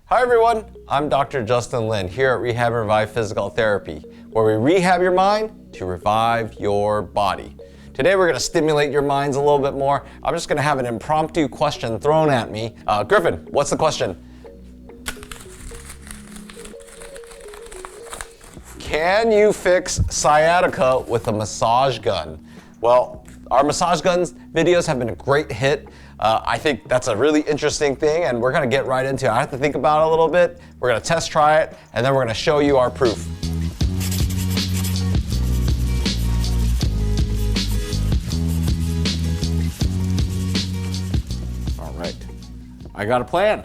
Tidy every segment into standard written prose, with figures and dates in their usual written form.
Hi everyone, I'm Dr. Justin Lin here at Rehab and Revive Physical Therapy, where we rehab your mind to revive your body. Today we're going to stimulate your minds a little bit more. I'm just going to have an impromptu question thrown at me. Griffin, what's the question? Can you fix sciatica with a massage gun? Well, our massage guns videos have been a great hit. I think that's a really interesting thing, and we're gonna get right into it. I have to think about it a little bit. We're gonna test try it, and then we're gonna show you our proof. All right, I got a plan.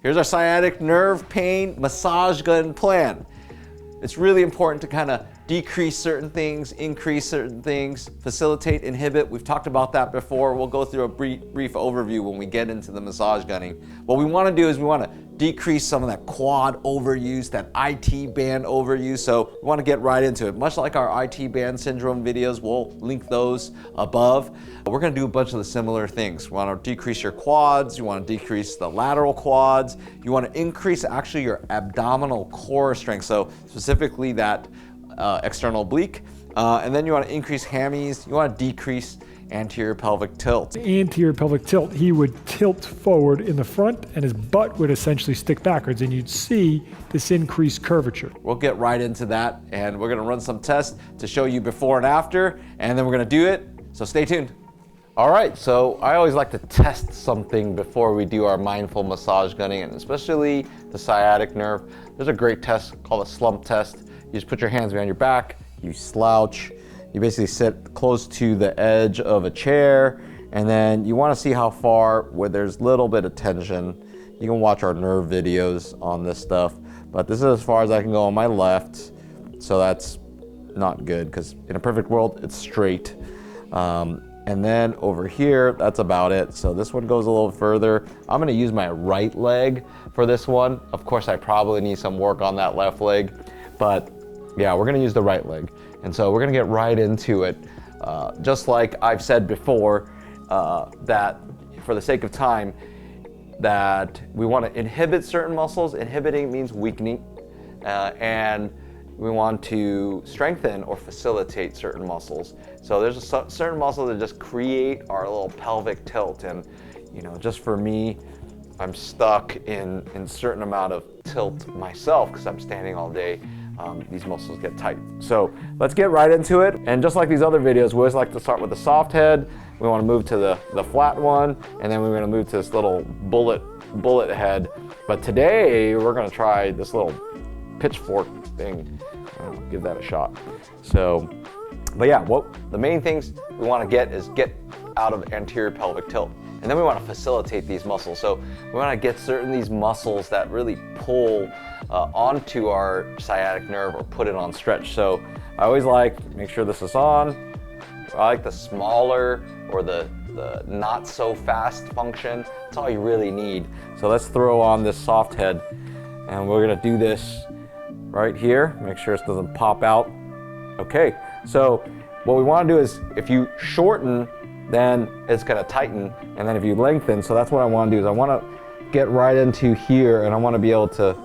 Here's our sciatic nerve pain massage gun plan. It's really important to kind of decrease certain things, increase certain things, facilitate, inhibit. We've talked about that before. We'll go through a brief overview when we get into the massage gunning. What we want to do is we want to decrease some of that quad overuse, that IT band overuse. So we want to get right into it. Much like our IT band syndrome videos, we'll link those above. We're going to do a bunch of the similar things. You want to decrease your quads. You want to decrease the lateral quads. You want to increase actually your abdominal core strength. So specifically that external oblique. And then you want to increase hammies. You want to decrease anterior pelvic tilt. The anterior pelvic tilt, he would tilt forward in the front and his butt would essentially stick backwards, and you'd see this increased curvature. We'll get right into that, and we're going to run some tests to show you before and after, and then we're going to do it. So stay tuned. All right, so I always like to test something before we do our mindful massage gunning, and especially the sciatic nerve. There's a great test called a slump test. You just put your hands behind your back, you slouch, you basically sit close to the edge of a chair, and then you want to see how far where there's a little bit of tension. You can watch our nerve videos on this stuff, but this is as far as I can go on my left, so that's not good because in a perfect world it's straight. And then over here, that's about it. So this one goes a little further. I'm gonna use my right leg for this one. Of course, I probably need some work on that left leg, but yeah, we're gonna use the right leg. And so we're gonna get right into it. Just like I've said before, that for the sake of time, that we wanna inhibit certain muscles. Inhibiting means weakening, and we want to strengthen or facilitate certain muscles. So there's a certain muscles that just create our little pelvic tilt. And you know, just for me, I'm stuck in a certain amount of tilt myself because I'm standing all day. These muscles get tight. So let's get right into it. And just like these other videos, we always like to start with the soft head. We want to move to the flat one, and then we're going to move to this little bullet head. But today we're going to try this little pitchfork thing. I'll give that a shot. So, but yeah, the main things we want to get out of anterior pelvic tilt. And then we want to facilitate these muscles. So we want to get these muscles that really pull onto our sciatic nerve or put it on stretch. So I always make sure this is on. I like the smaller or the not so fast function. That's all you really need. So let's throw on this soft head, and we're gonna do this right here. Make sure this doesn't pop out. Okay, so what we want to do is if you shorten, then it's going to tighten, and then if you lengthen, so that's what I want to do is I want to get right into here, and I want to be able to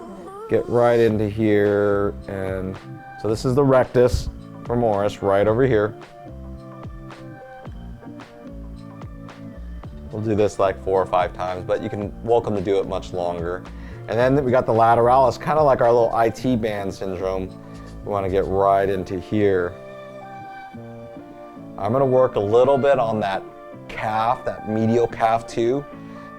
get right into here. And so this is the rectus femoris right over here. We'll do this like 4 or 5 times, but you can welcome to do it much longer. And then we got the lateralis, kind of like our little IT band syndrome. We want to get right into here. I'm going to work a little bit on that calf, that medial calf too.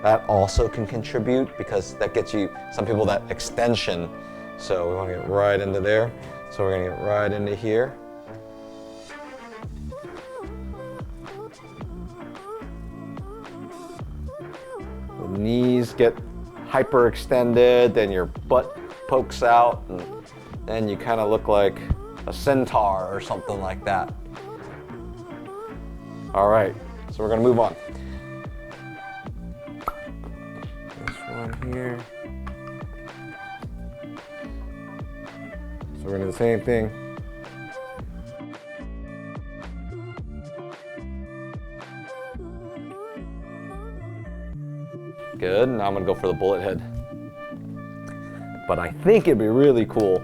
That also can contribute because that gets you, some people, that extension. So we want to get right into there. So we're going to get right into here. The knees get hyperextended, then your butt pokes out, and then you kind of look like a centaur or something like that. All right, so we're gonna move on. This one here. So we're gonna do the same thing. Good, now I'm gonna go for the bullet head. but I think it'd be really cool.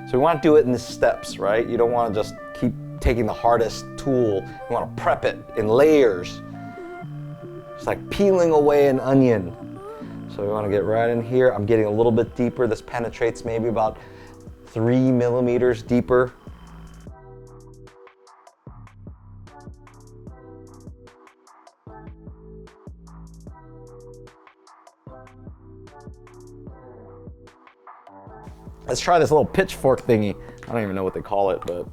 So we want to do it in steps, right? You don't want to just keep taking the hardest tool. You want to prep it in layers. It's like peeling away an onion. So we want to get right in here. I'm getting a little bit deeper. This penetrates maybe about 3 millimeters deeper. Let's try this little pitchfork thingy. I don't even know what they call it, but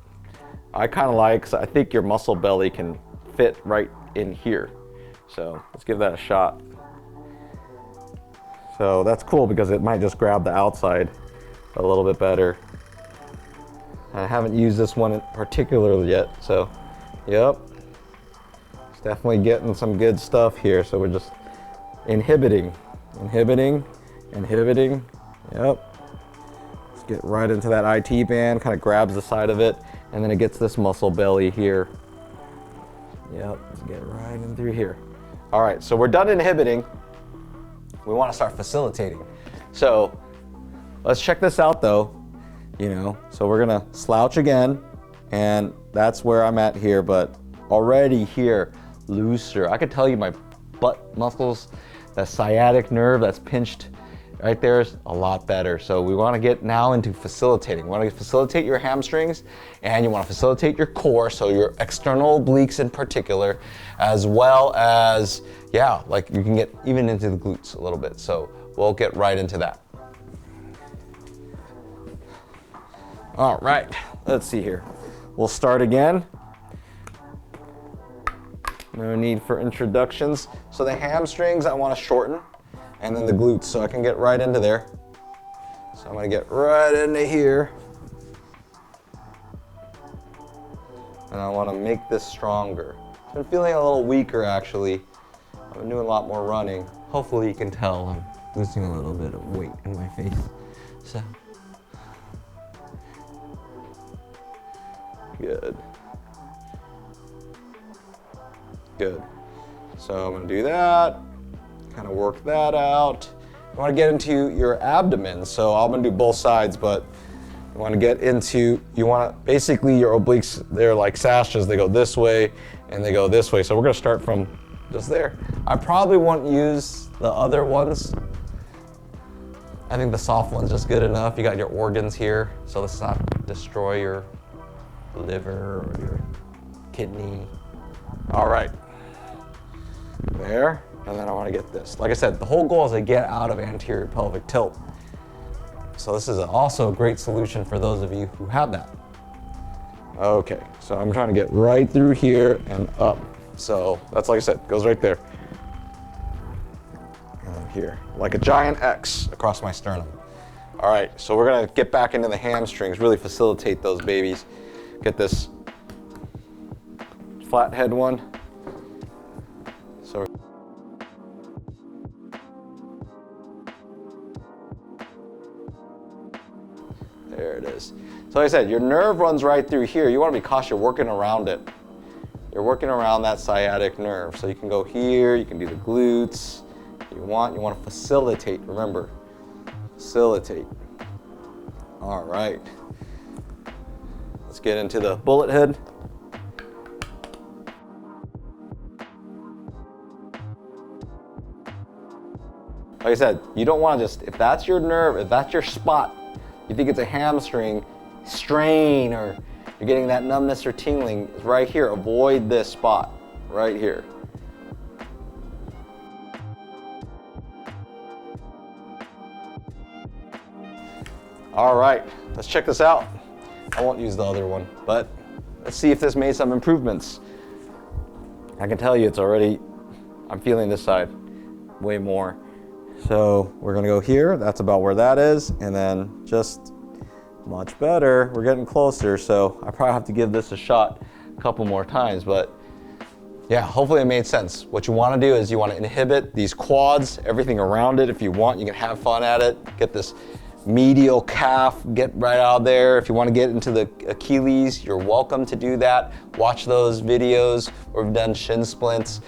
I kind of like, so I think your muscle belly can fit right in here. So let's give that a shot. So that's cool because it might just grab the outside a little bit better. I haven't used this one particularly yet, so yep. It's definitely getting some good stuff here. So we're just inhibiting. Yep. Let's get right into that IT band, kind of grabs the side of it, and then it gets this muscle belly here. Yep, let's get right in through here. All right, so we're done inhibiting. We want to start facilitating. So let's check this out though, so we're gonna slouch again, and that's where I'm at here, but already here, looser. I could tell you my butt muscles, that sciatic nerve that's pinched right there is a lot better. So we want to get now into facilitating. We want to facilitate your hamstrings, and you want to facilitate your core, so your external obliques in particular, as well as, like you can get even into the glutes a little bit. So we'll get right into that. All right, let's see here. We'll start again. No need for introductions. So the hamstrings I want to shorten, and then the glutes, so I can get right into there. So I'm gonna get right into here. And I wanna make this stronger. I've been feeling a little weaker actually. I've been doing a lot more running. Hopefully you can tell I'm losing a little bit of weight in my face. So, good. Good. So I'm gonna do that. Kind of work that out. You want to get into your abdomen, so I'm going to do both sides, but you want to get into, basically your obliques, they're like sashes, they go this way and they go this way. So we're going to start from just there. I probably won't use the other ones. I think the soft one's just good enough. You got your organs here, so let's not destroy your liver or your kidney. All right, there. And then I want to get this. Like I said, the whole goal is to get out of anterior pelvic tilt. So this is also a great solution for those of you who have that. Okay, so I'm trying to get right through here and up. So that's, like I said, goes right there. And here, like a giant X across my sternum. All right, so we're gonna get back into the hamstrings, really facilitate those babies. Get this flat head one. So there it is. So like I said, your nerve runs right through here. You want to be cautious, you're working around it. You're working around that sciatic nerve. So you can go here, you can do the glutes. You want to facilitate, remember, facilitate. All right. Let's get into the bullet head. Like I said, you don't want to just, if that's your nerve, if that's your spot, you think it's a hamstring strain or you're getting that numbness or tingling, it's right here. Avoid this spot right here. All right, let's check this out. I won't use the other one, but let's see if this made some improvements. I can tell you it's already, I'm feeling this side way more. So we're gonna go here, that's about where that is, and then just much better, we're getting closer, so I probably have to give this a shot a couple more times, but yeah, hopefully it made sense. What you wanna do is you wanna inhibit these quads, everything around it. If you want, you can have fun at it, get this medial calf, get right out there. If you wanna get into the Achilles, you're welcome to do that. Watch those videos where we've done shin splints.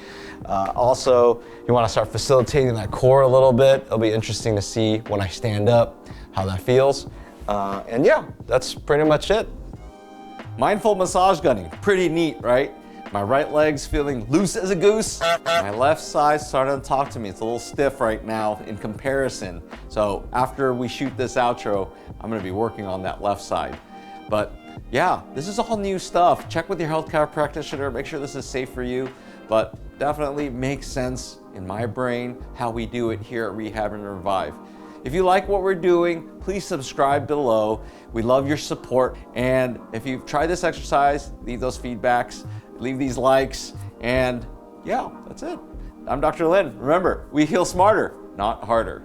Also, you want to start facilitating that core a little bit. It'll be interesting to see when I stand up, how that feels. And yeah, that's pretty much it. Mindful massage gunning, pretty neat, right? My right leg's feeling loose as a goose. My left side's starting to talk to me. It's a little stiff right now in comparison. So after we shoot this outro, I'm gonna be working on that left side. But yeah, this is all new stuff. Check with your healthcare practitioner, make sure this is safe for you, but definitely makes sense in my brain how we do it here at Rehab and Revive. If you like what we're doing, please subscribe below. We love your support. And if you've tried this exercise, leave those feedbacks, leave these likes, and yeah, that's it. I'm Dr. Lin. Remember, we heal smarter, not harder.